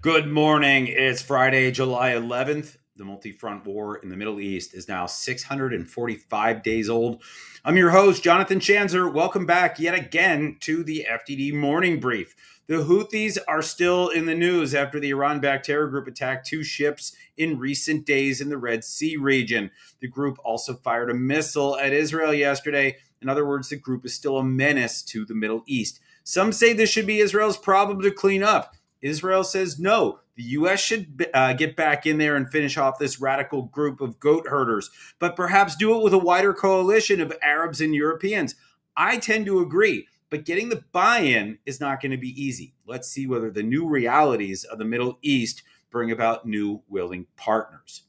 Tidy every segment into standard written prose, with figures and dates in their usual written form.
Good morning. It's Friday, July 11th. The multi-front war in the Middle East is now 645 days old. I'm your host, Jonathan Schanzer. Welcome back yet again to the FDD Morning Brief. The Houthis are still in the news after the Iran-backed terror group attacked two ships in recent days in the Red Sea region. The group also fired a missile at Israel yesterday. In other words, the group is still a menace to the Middle East. Some say this should be Israel's problem to clean up. Israel says no. The U.S. should get back in there and finish off this radical group of goat herders, but perhaps do it with a wider coalition of Arabs and Europeans. I tend to agree, but getting the buy-in is not going to be easy. Let's see whether the new realities of the Middle East bring about new willing partners.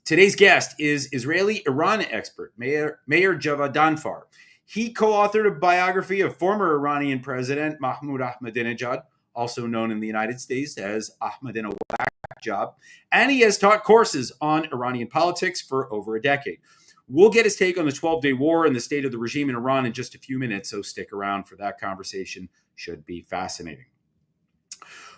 Today's guest is Israeli-Iran expert Meir Javedanfar. He co-authored a biography of former Iranian President Mahmoud Ahmadinejad, also known in the United States as Ahmadinejad, and he has taught courses on Iranian politics for over a decade. We'll get his take on the 12-day war and the state of the regime in Iran in just a few minutes, so stick around for that conversation. Should be fascinating.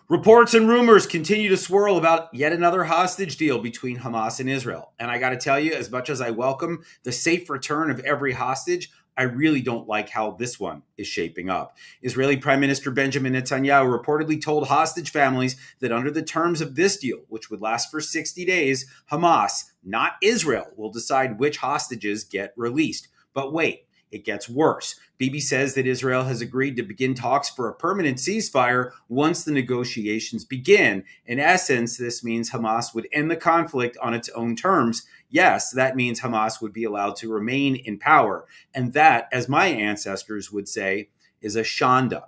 Reports and rumors continue to swirl about yet another hostage deal between Hamas and Israel. And I got to tell you, as much as I welcome the safe return of every hostage, I really don't like how this one is shaping up. Israeli Prime Minister Benjamin Netanyahu reportedly told hostage families that under the terms of this deal, which would last for 60 days, Hamas, not Israel, will decide which hostages get released. But wait, it gets worse. Bibi says that Israel has agreed to begin talks for a permanent ceasefire once the negotiations begin. In essence, this means Hamas would end the conflict on its own terms. Yes, that means Hamas would be allowed to remain in power. And that, as my ancestors would say, is a shanda.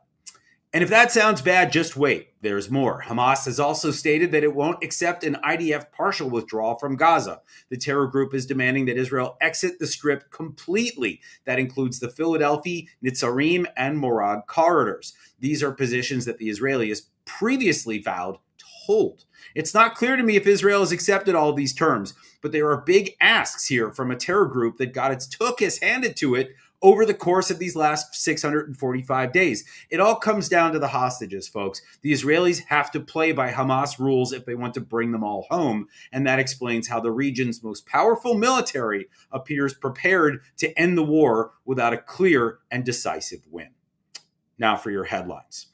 And if that sounds bad, just wait. There's more. Hamas has also stated that it won't accept an IDF partial withdrawal from Gaza. The terror group is demanding that Israel exit the Strip completely. That includes the Philadelphia, Netzarim, and Morag corridors. These are positions that the Israelis previously vowed to hold. It's not clear to me if Israel has accepted all of these terms, but there are big asks here from a terror group that got its tuchus handed to it over the course of these last 645 days. It all comes down to the hostages, folks. The Israelis have to play by Hamas rules if they want to bring them all home, and that explains how the region's most powerful military appears prepared to end the war without a clear and decisive win. Now for your headlines.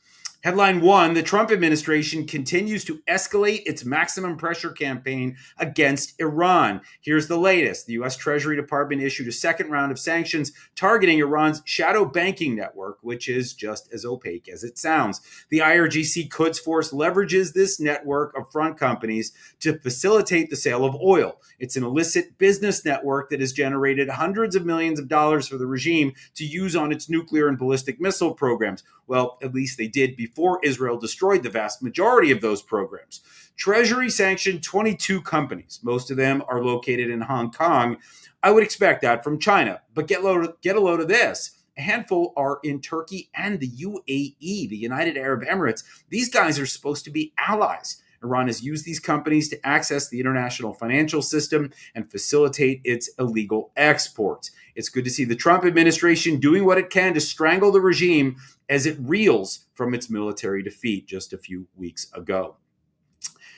Headline 1, the Trump administration continues to escalate its maximum pressure campaign against Iran. Here's the latest. The U.S. Treasury Department issued a second round of sanctions targeting Iran's shadow banking network, which is just as opaque as it sounds. The IRGC Quds Force leverages this network of front companies to facilitate the sale of oil. It's an illicit business network that has generated hundreds of millions of dollars for the regime to use on its nuclear and ballistic missile programs. Well, at least they did before Israel destroyed the vast majority of those programs. Treasury sanctioned 22 companies. Most of them are located in Hong Kong. I would expect that from China. But get a load of this. A handful are in Turkey and the UAE, the United Arab Emirates. These guys are supposed to be allies. Iran has used these companies to access the international financial system and facilitate its illegal exports. It's good to see the Trump administration doing what it can to strangle the regime as it reels from its military defeat just a few weeks ago.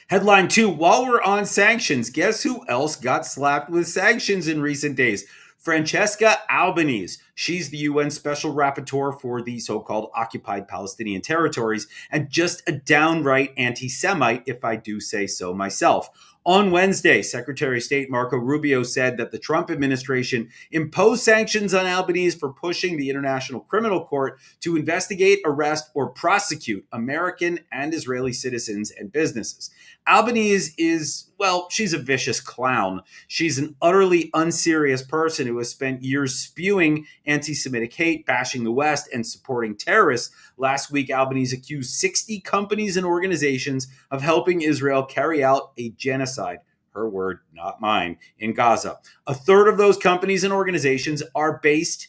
Headline 2, while we're on sanctions, guess who else got slapped with sanctions in recent days? Francesca Albanese. She's the UN Special Rapporteur for the so-called occupied Palestinian territories and just a downright anti-Semite, if I do say so myself. On Wednesday, Secretary of State Marco Rubio said that the Trump administration imposed sanctions on Albanese for pushing the International Criminal Court to investigate, arrest, or prosecute American and Israeli citizens and businesses. Albanese is, well, she's a vicious clown. She's an utterly unserious person who has spent years spewing anti-Semitic hate, bashing the West, and supporting terrorists. Last week, Albanese accused 60 companies and organizations of helping Israel carry out a genocide. Her word, not mine, in Gaza. A third of those companies and organizations are based,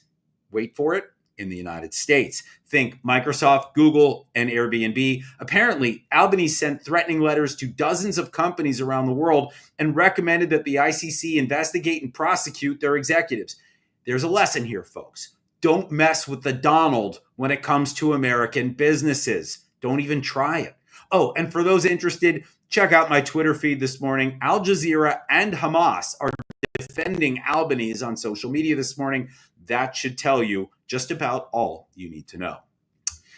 wait for it, in the United States. Think Microsoft, Google, and Airbnb. Apparently, Albanese sent threatening letters to dozens of companies around the world and recommended that the ICC investigate and prosecute their executives. There's a lesson here, folks. Don't mess with the Donald when it comes to American businesses. Don't even try it. Oh, and for those interested, Check out my Twitter feed this morning. Al Jazeera and Hamas are defending Albanese on social media this morning. That should tell you just about all you need to know.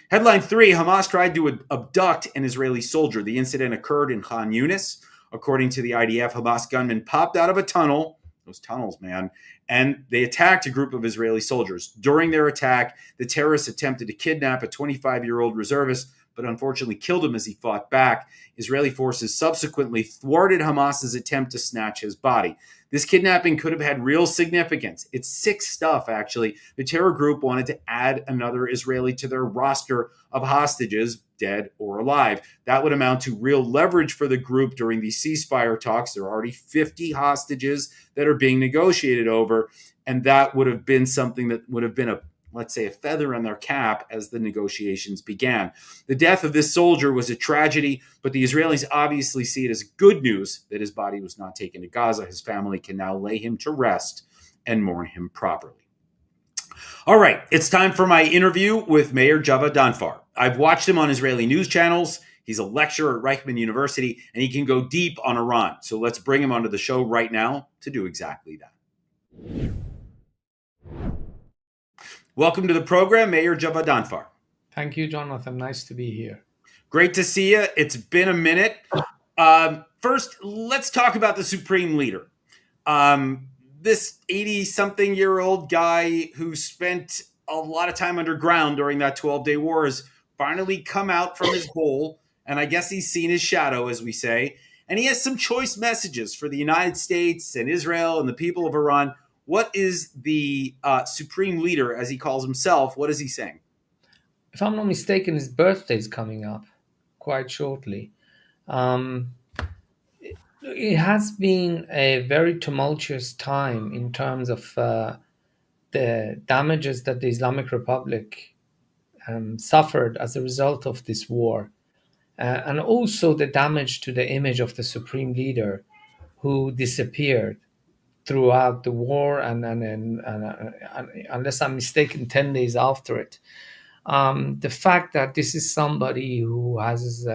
Headline 3, Hamas tried to abduct an Israeli soldier. The incident occurred in Khan Yunis. According to the IDF, Hamas gunmen popped out of a tunnel, those tunnels, man, and they attacked a group of Israeli soldiers. During their attack, the terrorists attempted to kidnap a 25-year-old reservist, but unfortunately killed him as he fought back. Israeli forces subsequently thwarted Hamas's attempt to snatch his body. This kidnapping could have had real significance. It's sick stuff, actually. The terror group wanted to add another Israeli to their roster of hostages, dead or alive. That would amount to real leverage for the group during these ceasefire talks. There are already 50 hostages that are being negotiated over, and that would have been something that would have been let's say, a feather in their cap as the negotiations began. The death of this soldier was a tragedy, but the Israelis obviously see it as good news that his body was not taken to Gaza. His family can now lay him to rest and mourn him properly. All right, it's time for my interview with Meir Javedanfar. I've watched him on Israeli news channels. He's a lecturer at Reichman University, and he can go deep on Iran. So let's bring him onto the show right now to do exactly that. Welcome to the program, Meir Javedanfar. Thank you, Jonathan. Nice to be here. Great to see you. It's been a minute. First, let's talk about the supreme leader. This 80-something-year-old guy who spent a lot of time underground during that 12-day war has finally come out from his hole, and I guess he's seen his shadow, as we say. And he has some choice messages for the United States and Israel and the people of Iran. What is the supreme leader, as he calls himself, what is he saying? If I'm not mistaken, his birthday is coming up quite shortly. It has been a very tumultuous time in terms of the damages that the Islamic Republic suffered as a result of this war, and also the damage to the image of the supreme leader who disappeared throughout the war, and unless I'm mistaken, 10 days after it. The fact that this is somebody who has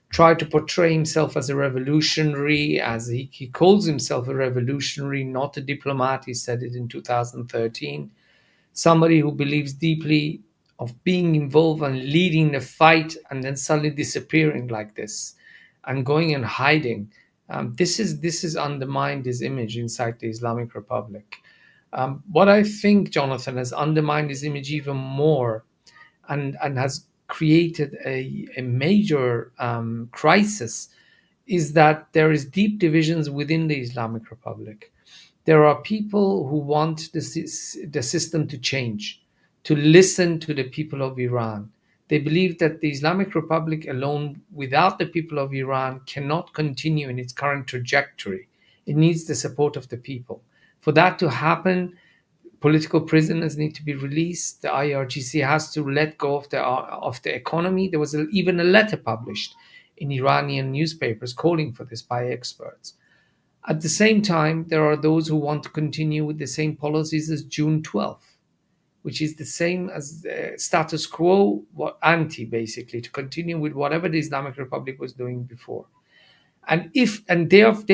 tried to portray himself as a revolutionary, as he calls himself a revolutionary, not a diplomat. He said it in 2013. Somebody who believes deeply of being involved and leading the fight and then suddenly disappearing like this and going and hiding. This is undermined his image inside the Islamic Republic. What I think, Jonathan, has undermined his image even more and has created a major crisis is that there is deep divisions within the Islamic Republic. There are people who want the system to change, to listen to the people of Iran. They believe that the Islamic Republic alone, without the people of Iran, cannot continue in its current trajectory. It needs the support of the people. For that to happen, political prisoners need to be released. The IRGC has to let go of the economy. There was even a letter published in Iranian newspapers calling for this by experts. At the same time, there are those who want to continue with the same policies as June 12th, which is the same as the status quo, basically, to continue with whatever the Islamic Republic was doing before. And they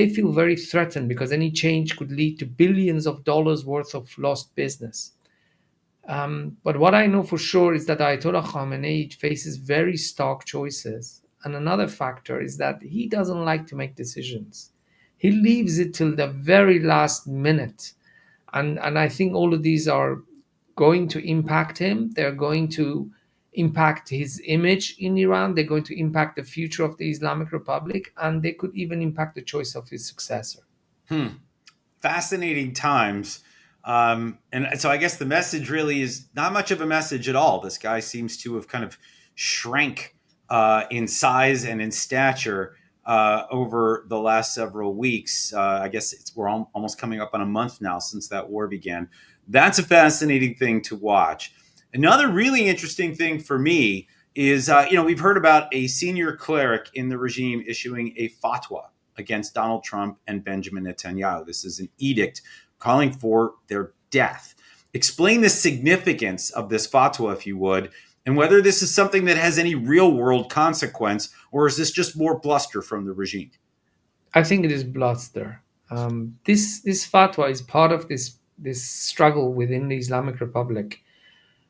feel very threatened because any change could lead to billions of dollars worth of lost business. But what I know for sure is that Ayatollah Khamenei faces very stark choices. And another factor is that he doesn't like to make decisions. He leaves it till the very last minute. And I think all of these are going to impact him. They're going to impact his image in Iran. They're going to impact the future of the Islamic Republic, and they could even impact the choice of his successor. Fascinating times. And so I guess the message really is not much of a message at all. This guy seems to have kind of shrank in size and in stature over the last several weeks. I guess we're almost coming up on a month now since that war began. That's a fascinating thing to watch. Another really interesting thing for me is, we've heard about a senior cleric in the regime issuing a fatwa against Donald Trump and Benjamin Netanyahu. This is an edict calling for their death. Explain the significance of this fatwa, if you would, and whether this is something that has any real world consequence, or is this just more bluster from the regime? I think it is bluster. This fatwa is part of this struggle within the Islamic Republic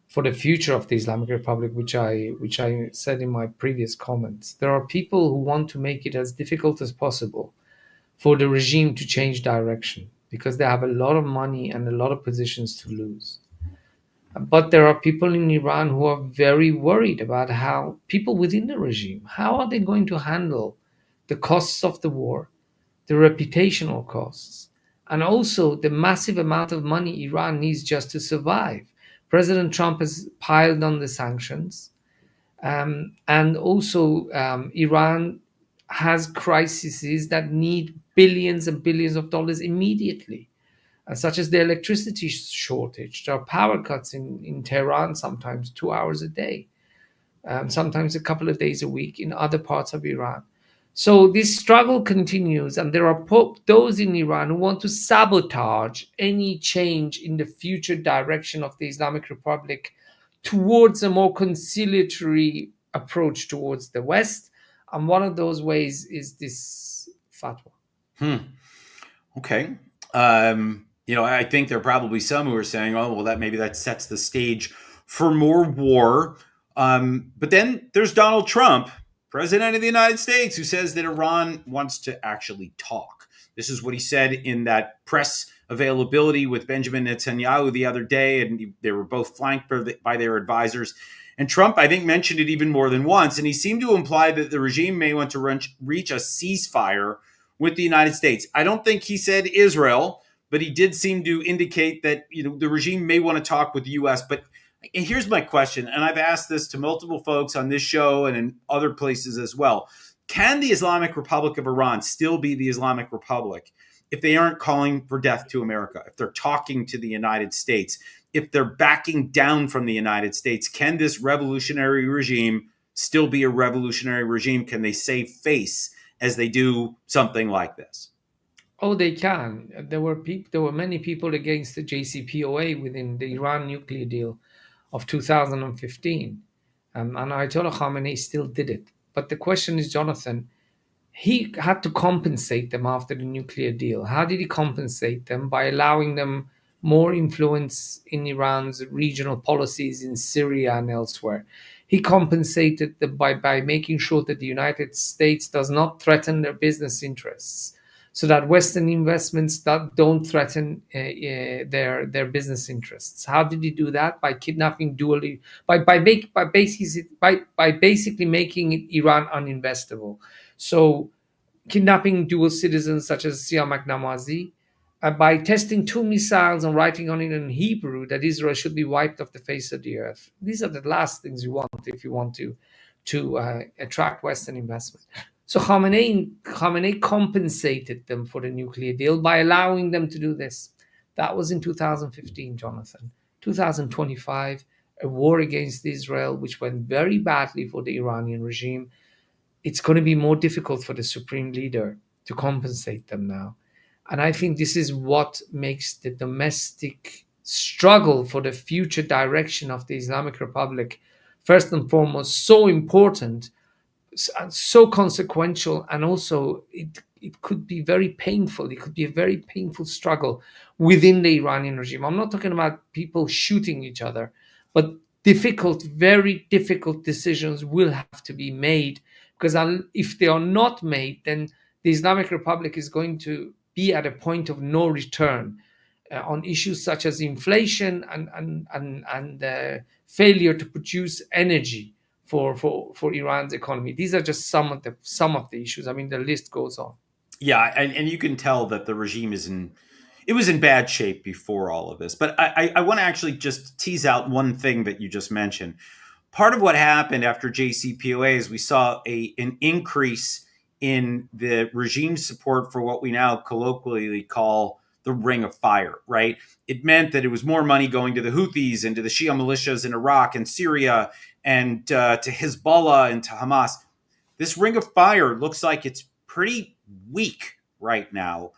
for the future of the Islamic Republic, which I said in my previous comments. There are people who want to make it as difficult as possible for the regime to change direction because they have a lot of money and a lot of positions to lose. But there are people in Iran who are very worried about how people within the regime, how are they going to handle the costs of the war, the reputational costs, and also the massive amount of money Iran needs just to survive. President Trump has piled on the sanctions, and also Iran has crises that need billions and billions of dollars immediately, such as the electricity shortage. There are power cuts in Tehran, sometimes 2 hours a day, sometimes a couple of days a week in other parts of Iran. So this struggle continues, and there are those in Iran who want to sabotage any change in the future direction of the Islamic Republic towards a more conciliatory approach towards the West. And one of those ways is this fatwa. Hmm. Okay. I think there are probably some who are saying, "Oh, well, that maybe that sets the stage for more war." But then there's Donald Trump, president of the United States, who says that Iran wants to actually talk. This is what he said in that press availability with Benjamin Netanyahu the other day, and they were both flanked by their advisors. And Trump, I think, mentioned it even more than once, and he seemed to imply that the regime may want to reach a ceasefire with the United States. I don't think he said Israel, but he did seem to indicate that the regime may want to talk with the U.S. But here's my question, and I've asked this to multiple folks on this show and in other places as well. Can the Islamic Republic of Iran still be the Islamic Republic if they aren't calling for death to America, if they're talking to the United States, if they're backing down from the United States? Can this revolutionary regime still be a revolutionary regime? Can they save face as they do something like this? Oh, they can. There were many people against the JCPOA within the Iran nuclear deal of 2015, and Ayatollah Khamenei still did it. But the question is, Jonathan, he had to compensate them after the nuclear deal. How did he compensate them? By allowing them more influence in Iran's regional policies in Syria and elsewhere. He compensated them by making sure that the United States does not threaten their business interests, so that Western investments that don't threaten their business interests. How did he do that? By kidnapping dually, by basically making Iran uninvestable. So kidnapping dual citizens such as Siamak Namazi, by testing two missiles and writing on it in Hebrew that Israel should be wiped off the face of the earth. These are the last things you want if you want to attract Western investment. So Khamenei compensated them for the nuclear deal by allowing them to do this. That was in 2015, Jonathan. 2025, a war against Israel, which went very badly for the Iranian regime. It's going to be more difficult for the supreme leader to compensate them now. And I think this is what makes the domestic struggle for the future direction of the Islamic Republic, first and foremost, so important, so consequential, and also it could be very painful. It could be a very painful struggle within the Iranian regime. I'm not talking about people shooting each other, but very difficult decisions will have to be made, because if they are not made, then the Islamic Republic is going to be at a point of no return on issues such as inflation and failure to produce energy for Iran's economy. These are just some of the issues. I mean, the list goes on. Yeah, and you can tell that the regime it was in bad shape before all of this. But I want to actually just tease out one thing that you just mentioned. Part of what happened after JCPOA is we saw an increase in the regime's support for what we now colloquially call the Ring of Fire, right? It meant that it was more money going to the Houthis and to the Shia militias in Iraq and Syria and to Hezbollah and to Hamas. This Ring of Fire looks like it's pretty weak right now.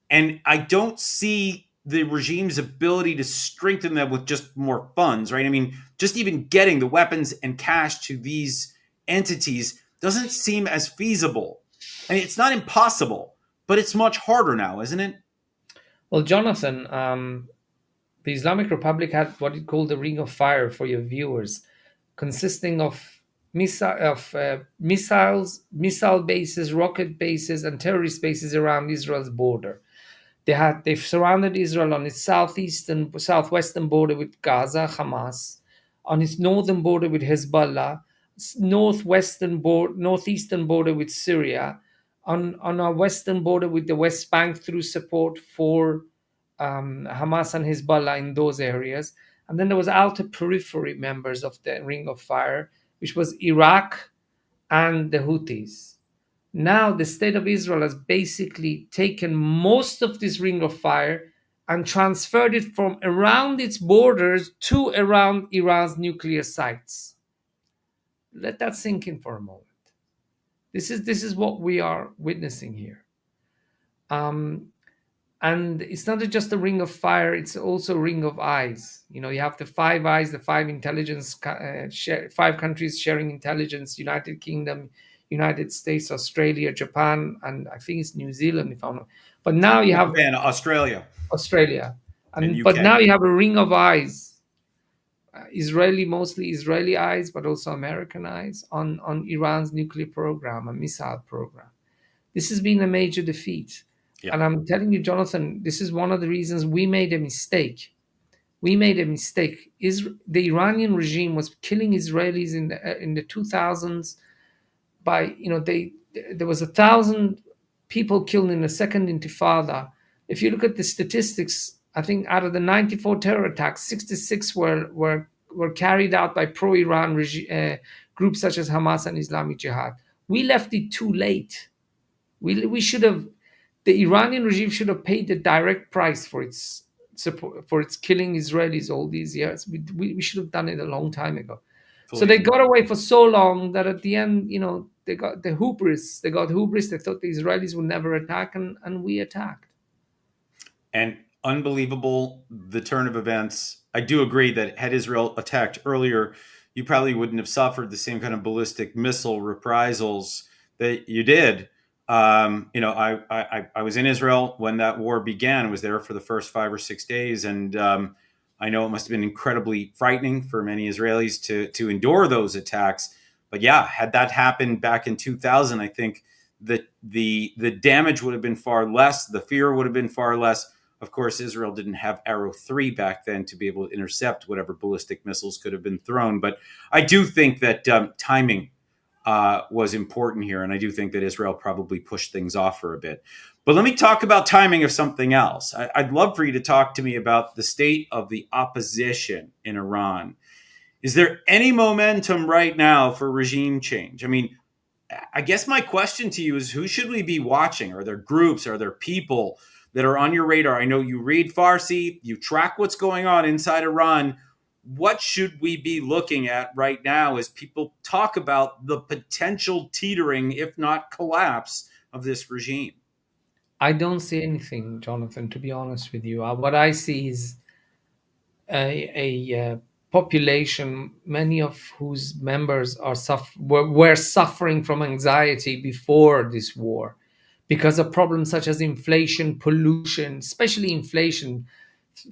And I don't see the regime's ability to strengthen them with just more funds, right? I mean, just even getting the weapons and cash to these entities doesn't seem as feasible. I mean, it's not impossible, but it's much harder now, isn't it? Well, Jonathan, the Islamic Republic had what it called the Ring of Fire for your viewers, consisting of missiles, missile bases, rocket bases, and terrorist bases around Israel's border. They've surrounded Israel on its southwestern border with Gaza, Hamas, on its northern border with Hezbollah, northeastern border with Syria, on our western border with the West Bank through support for Hamas and Hezbollah in those areas. And then there was outer periphery members of the Ring of Fire, which was Iraq and the Houthis. Now the state of Israel has basically taken most of this Ring of Fire and transferred it from around its borders to around Iran's nuclear sites. Let that sink in for a moment. This is what we are witnessing here. And it's not just a ring of fire, it's also a ring of eyes. You have the five eyes, the five intelligence, five countries sharing intelligence: United Kingdom, United States, Australia, Japan, and I think it's New Zealand, if I'm not. But now you have Japan, Australia, Australia, and but UK. now you have a ring of eyes, mostly Israeli eyes, but also American eyes on Iran's nuclear program and missile program. This has been a major defeat. Yeah. And I'm telling you, Jonathan, this is one of the reasons we made a mistake. We made a mistake. The Iranian regime was killing Israelis in the 2000s by, there was 1,000 people killed in the second intifada. If you look at the statistics, I think out of the 94 terror attacks, 66 were carried out by pro-Iran groups such as Hamas and Islamic Jihad. We left it too late. We should have. The Iranian regime should have paid the direct price for its support, for its killing Israelis all these years. We should have done it a long time ago. So they got away for so long that at the end, they got the hubris. They got hubris. They thought the Israelis would never attack, and we attacked. And unbelievable, the turn of events. I do agree that had Israel attacked earlier, you probably wouldn't have suffered the same kind of ballistic missile reprisals that you did. I was in Israel when that war began. I was there for the first 5 or 6 days, and I know it must have been incredibly frightening for many Israelis to endure those attacks. But yeah, had that happened back in 2000, I think that the damage would have been far less. The fear would have been far less. Of course, Israel didn't have Arrow 3 back then to be able to intercept whatever ballistic missiles could have been thrown. But I do think that timing was important here. And I do think that Israel probably pushed things off for a bit. But let me talk about timing of something else. I'd love for you to talk to me about the state of the opposition in Iran. Is there any momentum right now for regime change? I mean, I guess my question to you is, who should we be watching? Are there groups? Are there people that are on your radar? I know you read Farsi, you track what's going on inside Iran. What should we be looking at right now as people talk about the potential teetering, if not collapse, of this regime? I don't see anything, Jonathan, to be honest with you. What I see is a population, many of whose members were suffering from anxiety before this war because of problems such as inflation, pollution, especially inflation.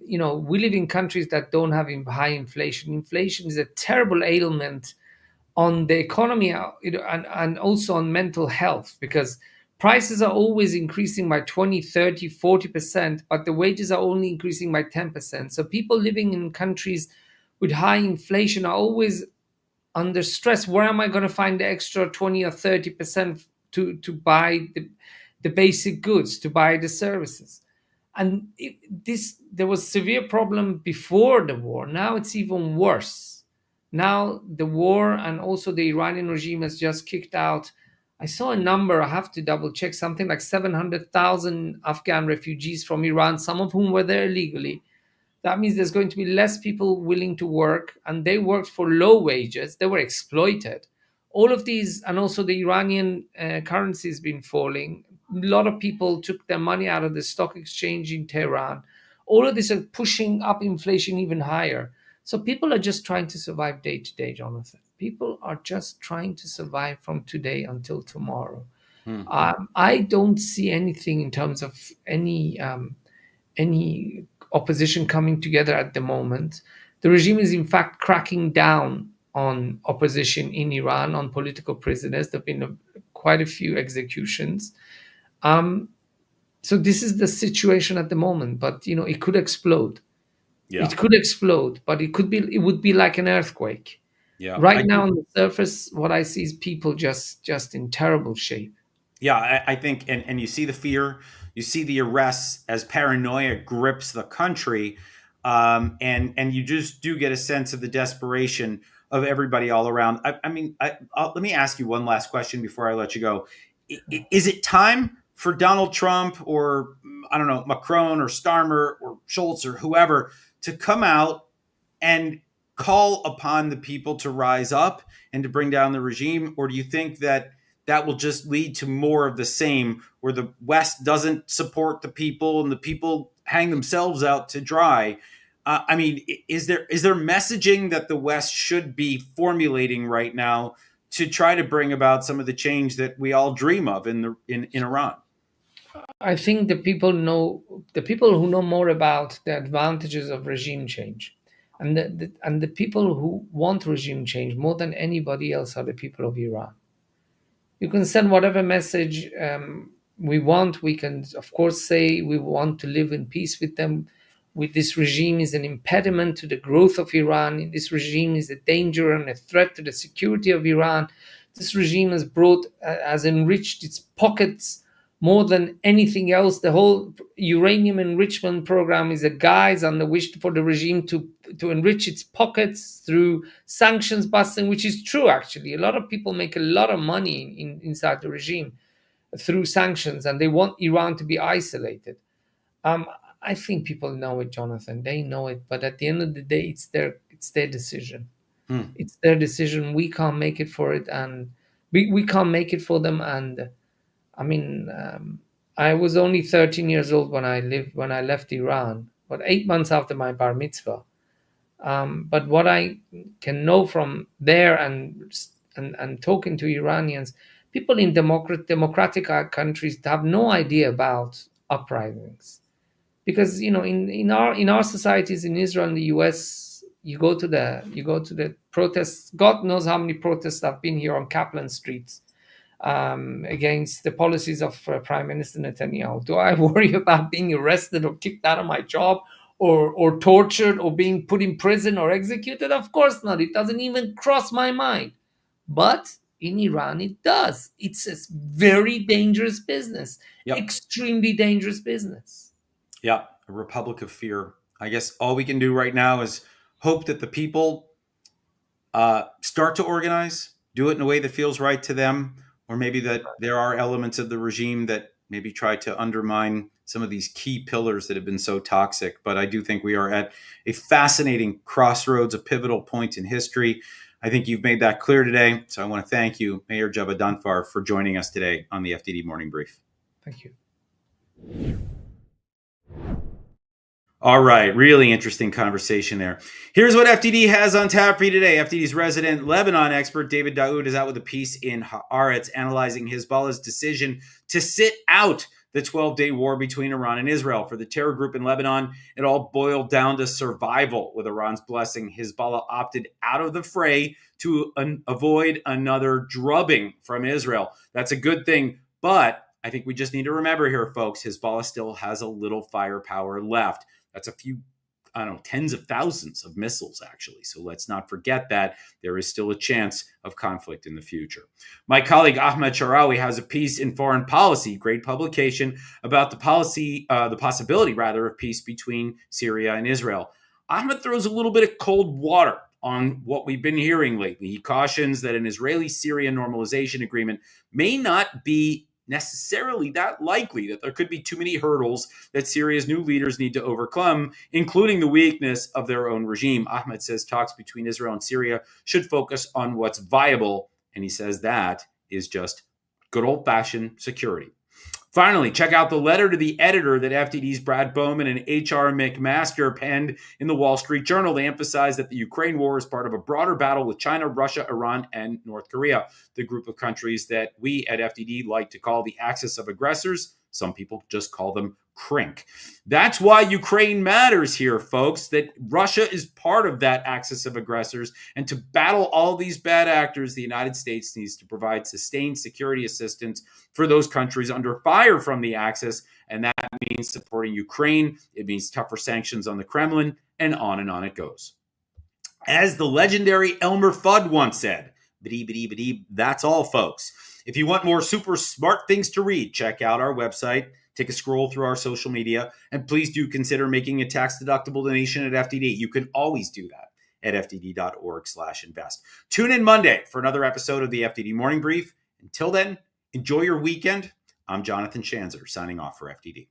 We live in countries that don't have high inflation. Inflation is a terrible ailment on the economy, and also on mental health, because prices are always increasing by 20, 30, 40%, but the wages are only increasing by 10%. So people living in countries with high inflation are always under stress. Where am I going to find the extra 20 or 30% to buy the basic goods, to buy the services? And there was severe problem before the war. Now it's even worse. Now the war, and also the Iranian regime has just kicked out, I saw a number, I have to double check, something like 700,000 Afghan refugees from Iran, some of whom were there illegally. That means there's going to be less people willing to work, and they worked for low wages. They were exploited. All of these, and also the Iranian currency has been falling. A lot of people took their money out of the stock exchange in Tehran. All of this are pushing up inflation even higher. So people are just trying to survive day to day, Jonathan. People are just trying to survive from today until tomorrow. Hmm. I don't see anything in terms of any opposition coming together at the moment. The regime is in fact cracking down on opposition in Iran, on political prisoners. There have been quite a few executions. Um, so this is the situation at the moment, but it could explode. Yeah. It could explode, but it would be like an earthquake. Yeah. Right now on the surface, what I see is people just in terrible shape. Yeah, I think, and you see the fear, you see the arrests as paranoia grips the country, and you just do get a sense of the desperation of everybody all around. Let me ask you one last question before I let you go. Is it time for Donald Trump or I don't know Macron or Starmer or Schultz or whoever to come out and call upon the people to rise up and to bring down the regime? Or do you think that that will just lead to more of the same, where the West doesn't support the people and the people hang themselves out to dry? Is there messaging that the West should be formulating right now to try to bring about some of the change that we all dream of in Iran? I think the people who know more about the advantages of regime change, and the people who want regime change more than anybody else are the people of Iran. You can send whatever message we want. We can, of course, say we want to live in peace with them. With this regime is an impediment to the growth of Iran. This regime is a danger and a threat to the security of Iran. This regime has enriched its pockets more than anything else. The whole uranium enrichment program is a guise on the wish for the regime to enrich its pockets through sanctions busting, which is true actually. A lot of people make a lot of money inside the regime through sanctions, and they want Iran to be isolated. Um, I think people know it, Jonathan. They know it, but at the end of the day, it's their decision. Hmm. It's their decision. We can't make it for it, and we can't make it for them. And I mean, I was only 13 years old when I left Iran, but 8 months after my bar mitzvah. But what I can know from there and talking to Iranians, people in democratic countries have no idea about uprisings, because in our societies in Israel and the US, you go to the protests. God knows how many protests have been here on Kaplan streets against the policies of Prime Minister Netanyahu. Do I worry about being arrested or kicked out of my job, or tortured or being put in prison or executed? Of course not. It doesn't even cross my mind. But in Iran, it does. It's a very dangerous business, Yep. extremely dangerous business. Yeah, a republic of fear. I guess all we can do right now is hope that the people start to organize, do it in a way that feels right to them, or maybe that there are elements of the regime that maybe try to undermine some of these key pillars that have been so toxic. But I do think we are at a fascinating crossroads, a pivotal point in history. I think you've made that clear today. So I want to thank you, Meir Javedanfar, for joining us today on the FDD Morning Brief. Thank you. All right, really interesting conversation there. Here's what FDD has on tap for you today. FDD's resident Lebanon expert David Daoud is out with a piece in Haaretz analyzing Hezbollah's decision to sit out the 12-day war between Iran and Israel. For the terror group in Lebanon, it all boiled down to survival. With Iran's blessing, Hezbollah opted out of the fray to avoid another drubbing from Israel. That's a good thing, but I think we just need to remember here, folks, Hezbollah still has a little firepower left. That's a few, I don't know, tens of thousands of missiles, actually. So let's not forget that there is still a chance of conflict in the future. My colleague Ahmed Sharawi has a piece in Foreign Policy, great publication, about the possibility, of peace between Syria and Israel. Ahmed throws a little bit of cold water on what we've been hearing lately. He cautions that an Israeli-Syria normalization agreement may not be necessarily that likely, that there could be too many hurdles that Syria's new leaders need to overcome, including the weakness of their own regime. Ahmed says talks between Israel and Syria should focus on what's viable, and he says that is just good old-fashioned security. Finally, check out the letter to the editor that FDD's Brad Bowman and H.R. McMaster penned in the Wall Street Journal. They emphasize that the Ukraine war is part of a broader battle with China, Russia, Iran, and North Korea, the group of countries that we at FDD like to call the axis of aggressors. Some people just call them CRINC. That's why Ukraine matters here, folks, that Russia is part of that axis of aggressors. And to battle all these bad actors, the United States needs to provide sustained security assistance for those countries under fire from the Axis, and that means supporting Ukraine. It means tougher sanctions on the Kremlin, and on it goes. As the legendary Elmer Fudd once said, that's all, folks. If you want more super smart things to read, check out our website, take a scroll through our social media, and please do consider making a tax-deductible donation at FDD. You can always do that at fdd.org/invest. Tune in Monday for another episode of the FDD Morning Brief. Until then, enjoy your weekend. I'm Jonathan Schanzer, signing off for FDD.